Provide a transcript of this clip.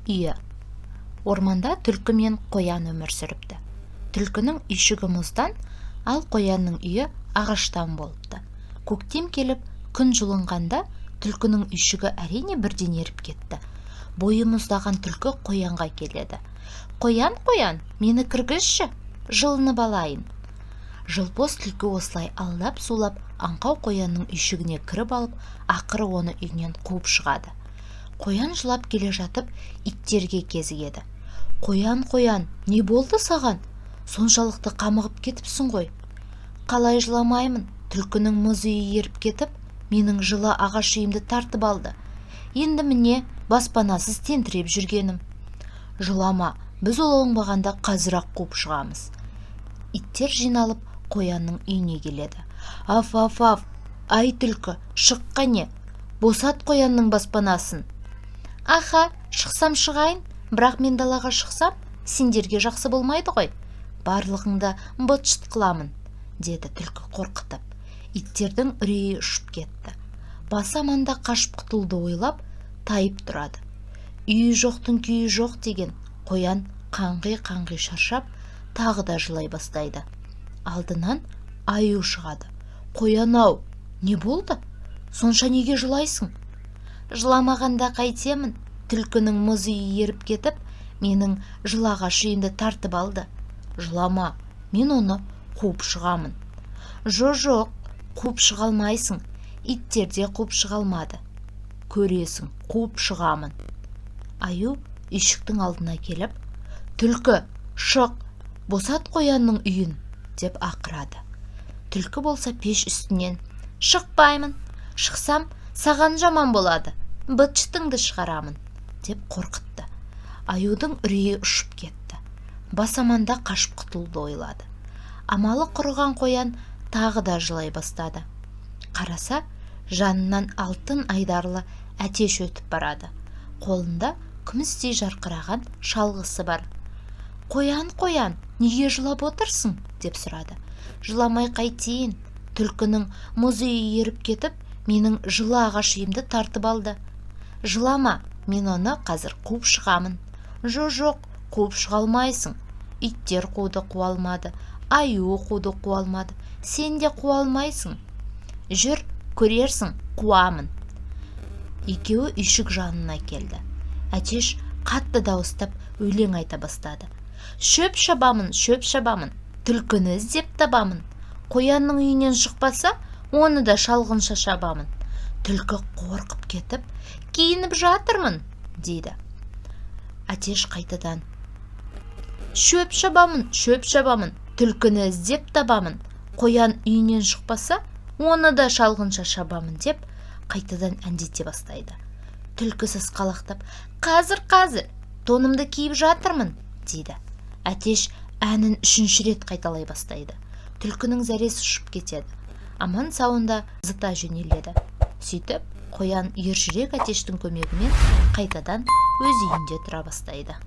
үйі. Орманда түлкі мен қоян өмір сүріпті. Түлкінің үйшігі мұздан, ал қоянның үйі ағаштан болыпты. Көктем келіп, күн жылынғанда түлкінің үйшігі әрине бірден еріп кетті. Бойы мұздаған түлкі қоянға келеді. «Қоян, қоян, мені кіргізші, жылынып алайын». Жылпос түлкі осылай алдап-сулап аңқау қоянның үйшігіне кіріп алып, ақыры оны үйінен қуып шығады. Қоян жылап келе жатып, иттерге кезігеді. «Қоян, қоян, не болды саған? Соншалықты қамығып кетіпсің ғой». «Қалай жыламаймын? Түлкінің мұз үйі еріп кетіп, менің жылы ағаш үйімді тартып алды. Енді міне баспанасыз тентіреп жүргенім». «Жылама, біз ол оңбағанда қазір-ақ қуып шығамыз». Иттер жиналып қоянның үйіне келеді. «Аф, аф, аф, ай түлкі, шық қане, босат қоянның баспанасын». «Аха, шықсам шығайын, бірақ мен далаға шықсам, сендерге жақсы болмайды ғой. Барлығыңды быт-шыт қыламын», деді түлкі қорқытып. Иттердің үрейі ұшып кетті. Басы аманда қашып құтылды ойлап, тайып тұрады. «Үйі жоқтың күйі жоқ» деген қоян қаңғи-қаңғи шаршап, тағы да жылай бастайды. Алдынан аю шығады. «Қоян-ау, не болды? Сонша неге жылайсың?» «Жыламағанда қайтемін? Түлкінің мұз үйі еріп кетіп, менің жыл ағаш үйімді тартып алды». «Жылама, мен оны қуып шығамын». «Жоқ, қуып шыға алмайсың. Иттер де қуып шыға алмады». «Көресің, қуып шығамын». Аю үйшіктің алдына келіп, «Түлкі, шық, босат қоянның үйін», деп ақырады. Түлкі болса пеш үстінен, «Шықпаймын, шықсам саған жаман болады, быт-шытыңды шығарамын», деп қорқытты. Аюдың үрейі ұшып кетті. Бас аманда қашып құтылуды ойлады. Амалы құрыған қоян тағы да жылай бастады. Қараса, жанынан алтын айдарлы әтеш өтіп барады. Қолында күмістей жарқыраған шалғысы бар. «Қоян, қоян, неге жылап отырсың?» деп сұрады. «Жыламай қайтейін? Түлкінің мұз үйі еріп кетіп, менің жылы ағаш үйімді тартып алды». «Жылама, мен оны қазір қуып шығамын». «Жоқ, қуып шыға алмайсың. Иттер қуды қуа алмады, аю қуды қуа алмады, сен де қуа алмайсың». «Жүр, көрерсің, қуамын». Екеуі үйшік жанына келді. Әтеш қатты дауыстап өлең айта бастады. «Шөп шабамын, шөп шабамын, түлкіні іздеп табамын. Қоянның үйінен шықпаса, оны да шалғынша шабамын». Түлкі қорқып кетіп, «Киініп жатырмын», дейді. Әтеш қайтадан, «Шөп шабамын, түлкіні іздеп табамын. Қоян үйінен шықпаса, оны да шалғынша шабамын», деп қайтадан әндете бастайды. Түлкі сасқалақтап, «Қазір, тонымды киіп жатырмын», дейді. Әтеш әнін 3-ші рет қайталай бастайды. Түлкінің зәресі ұшып кетеді. Аман сауында зыта жөнеледі. Сөйтіп, қоян ержүрек Әтештің көмегімен қайтадан өз үйінде тұра бастайды.